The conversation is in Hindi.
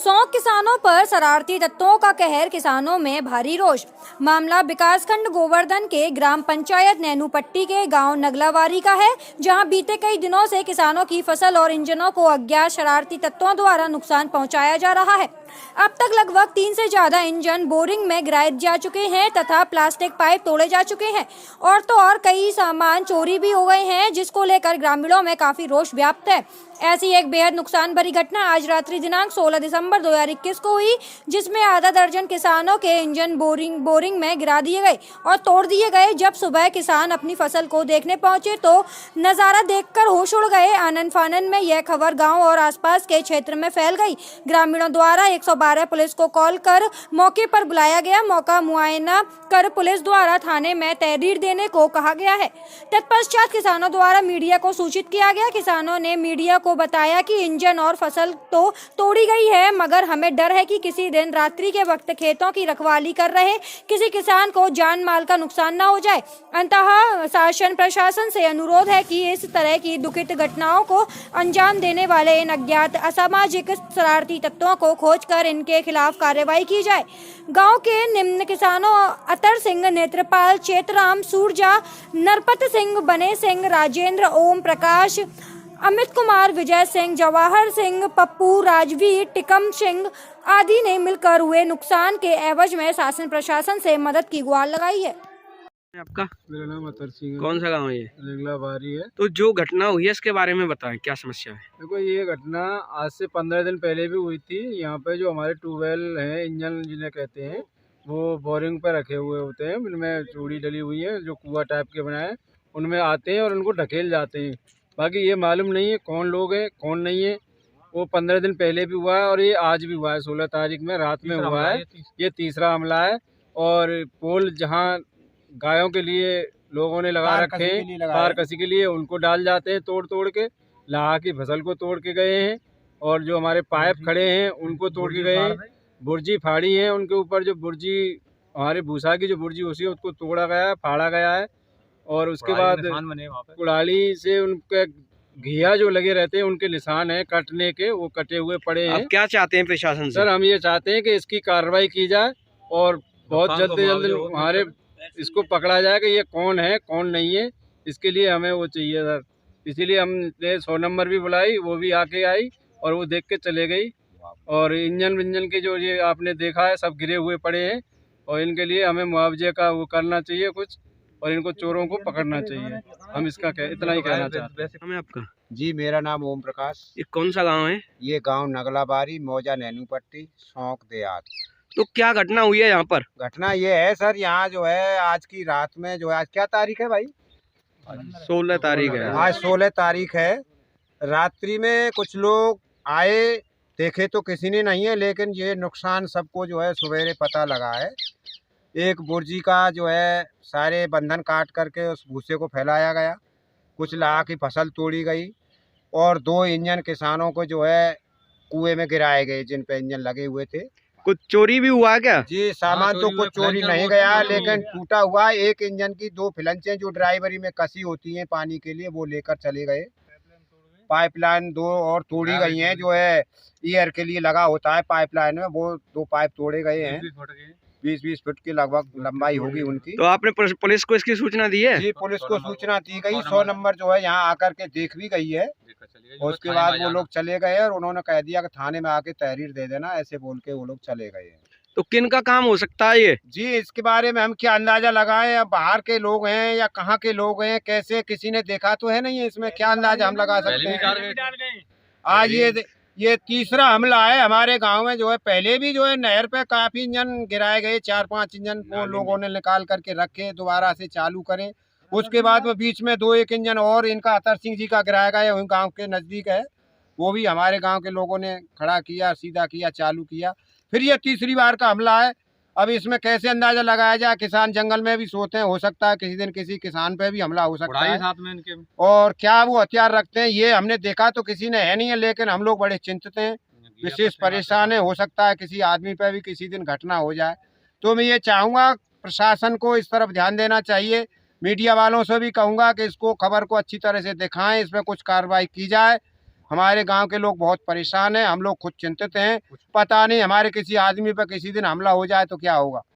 100 किसानों पर शरारती तत्वों का कहर, किसानों में भारी रोष। मामला विकासखंड गोवर्धन के ग्राम पंचायत नैनूपट्टी के गांव नगलावारी का है, जहां बीते कई दिनों से किसानों की फसल और इंजनों को अज्ञात शरारती तत्वों द्वारा नुकसान पहुंचाया जा रहा है। अब तक लगभग 3 से ज्यादा इंजन बोरिंग में गिराए जा चुके हैं तथा प्लास्टिक पाइप तोड़े जा चुके हैं और तो और कई सामान चोरी भी हो गए हैं, जिसको लेकर ग्रामीणों में काफी रोष व्याप्त है। ऐसी एक बेहद नुकसान भरी घटना आज रात्रि दिनांक 16 दिसंबर 2021 को हुई, जिसमें आधा दर्जन किसानों के इंजन बोरिंग में गिरा दिए गए और तोड़ दिए गए। जब सुबह किसान अपनी फसल को देखने पहुंचे तो नजारा देखकर होश उड़ गए। आनन फानन में यह खबर गांव और आसपास के क्षेत्र में फैल गई। ग्रामीणों द्वारा 112 पुलिस को कॉल कर मौके पर बुलाया गया। मौका मुआयना कर पुलिस द्वारा थाने में तहरीर देने को कहा गया है। तत्पश्चात किसानों द्वारा मीडिया को सूचित किया गया। किसानों ने मीडिया को बताया कि इंजन और फसल तो तोड़ी गई है, मगर हमें डर है कि किसी दिन रात्रि के वक्त खेतों की रखवाली कर रहे किसी किसान को जान माल का नुकसान न हो जाए। अंततः शासन प्रशासन से अनुरोध है कि इस तरह की दुखित घटनाओं को अंजाम देने वाले इन अज्ञात असामाजिक शरारती तत्वों को खोजकर इनके खिलाफ कार्रवाई की जाए। गांव के निम्न किसानों अतर सिंह, नेत्रपाल, चेतराम, सूरजा, नरपत सिंह, बने सिंह, राजेंद्र, ओम प्रकाश, अमित कुमार, विजय सिंह, जवाहर सिंह, पप्पू, राजवीर, टिकम सिंह आदि ने मिलकर हुए नुकसान के एवज में शासन प्रशासन से मदद की गुहार लगाई है। आपका? मेरा नाम अतर सिंह है। कौन सा गांव है ये? नगलावारी है। तो जो घटना हुई है इसके बारे में बताएं, क्या समस्या है? देखो, ये घटना आज से 15 दिन पहले भी हुई थी। यहाँ पे जो हमारे ट्यूबवेल हैं, इंजन जिन्हें कहते हैं, वो बोरिंग पे रखे हुए होते हैं, उनमें चूड़ी डली हुई है, जो कुआं टाइप के बनाए, उनमें आते हैं और उनको ढकेल जाते हैं। बाकी ये मालूम नहीं है कौन लोग हैं कौन नहीं है। वो 15 दिन पहले भी हुआ है और ये आज भी हुआ है, 16 तारीख में रात में हुआ है। ये तीसरा हमला है। और पोल जहाँ गायों के लिए लोगों ने लगा रखे हैं, कार कसी के लिए, उनको डाल जाते हैं तोड़ तोड़ के। लहा की फसल को तोड़ के गए हैं और जो हमारे पाइप खड़े हैं उनको तोड़ के गए हैं। बुर्जी फाड़ी है, उनके ऊपर जो बुर्जी हमारे भूसा की जो बुर्जी होती है उसको तोड़ा गया है, फाड़ा गया है। और उसके बाद कुड़ाली से उनके घिया जो लगे रहते हैं उनके निशान हैं कटने के, वो कटे हुए पड़े हैं। आप क्या चाहते हैं प्रशासन से? सर, हम ये चाहते हैं कि इसकी कार्रवाई की जाए और बहुत जल्द से जल्द हमारे इसको पकड़ा जाए कि ये कौन है कौन नहीं है। इसके लिए हमें वो चाहिए सर। इसीलिए हमने 100 नंबर भी बुलाई, वो भी आके आई और वो देख के चले गई। और इंजन विंजन के जो ये आपने देखा है सब गिरे हुए पड़े हैं और इनके लिए हमें मुआवजे का वो करना चाहिए कुछ, और इनको चोरों को पकड़ना चाहिए। हम इसका इतना ही कहना चाहते हैं। हमें आपका? जी, मेरा नाम ओम प्रकाश। ये कौन सा गांव है? ये गांव नगलाबारी, मौजा, नैनूपट्टी, सौंक देहात। तो क्या घटना हुई है यहाँ पर? घटना ये है सर, यहाँ जो है आज की रात में जो है, आज क्या तारीख है भाई? 16 तारीख है। आज 16 तारीख है। रात्रि में कुछ लोग आए, देखे तो किसी ने नहीं है, लेकिन ये नुकसान सबको जो है सवेरे पता लगा है। एक बुर्जी का जो है सारे बंधन काट करके उस भूसे को फैलाया गया, कुछ लाख की फसल तोड़ी गई और 2 इंजन किसानों को जो है कुएं में गिराए गए जिन पे इंजन लगे हुए थे। कुछ चोरी भी हुआ क्या? जी, सामान तो कुछ चोरी नहीं गया, लेकिन टूटा हुआ एक इंजन की 2 फ्लंचें जो ड्राइवरी में कसी होती हैं पानी के लिए, वो लेकर चले गए। पाइपलाइन 2 और तोड़ी गई हैं, जो है ईयर के लिए लगा होता है पाइपलाइन में, वो 2 पाइप तोड़े गए हैं। 20-20 फुट की लगभग लंबाई होगी उनकी। तो आपने पुलिस को इसकी सूचना दी है? जी, पुलिस को सूचना दी गई। 100 नंबर जो है यहाँ आकर के देख भी गई है। और उसके बाद वो लोग चले गए और उन्होंने कह दिया कि थाने में आके तहरीर दे देना, ऐसे बोल के वो लोग चले गए हैं। तो किन का काम हो सकता है ये? जी, इसके बारे में हम क्या अंदाजा लगाएं? अब बाहर के लोग हैं या कहाँ के लोग हैं, कैसे, किसी ने देखा तो है नहीं, इसमें क्या अंदाजा हम लगा सकते हैं? आज ये तीसरा हमला है हमारे गांव में। जो है पहले भी जो है नहर पे काफी इंजन गिराए गए, 4-5 इंजन वो लोगों ने निकाल करके रखे, दोबारा से चालू करे। उसके बाद में बीच में 2-1 इंजन और इनका अतर सिंह जी का गिराया गया, वही गांव के नजदीक है, वो भी हमारे गांव के लोगों ने खड़ा किया, सीधा किया, चालू किया। फिर ये तीसरी बार का हमला है। अब इसमें कैसे अंदाजा लगाया जाए? किसान जंगल में भी सोते हैं, हो सकता है किसी दिन किसी किसान पे भी हमला हो सकता है साथ में इनके। और क्या वो हथियार रखते हैं ये हमने देखा तो किसी ने है नहीं है, लेकिन हम लोग बड़े चिंतित हैं, विशेष परेशान है। हो सकता है किसी आदमी पे भी किसी दिन घटना हो जाए। तो मैं ये चाहूँगा प्रशासन को इस तरफ ध्यान देना चाहिए। मीडिया वालों से भी कहूँगा कि इसको खबर को अच्छी तरह से दिखाएं, इस पर कुछ कार्रवाई की जाए। हमारे गांव के लोग बहुत परेशान हैं, हम लोग खुद चिंतित हैं। पता नहीं हमारे किसी आदमी पर किसी दिन हमला हो जाए तो क्या होगा।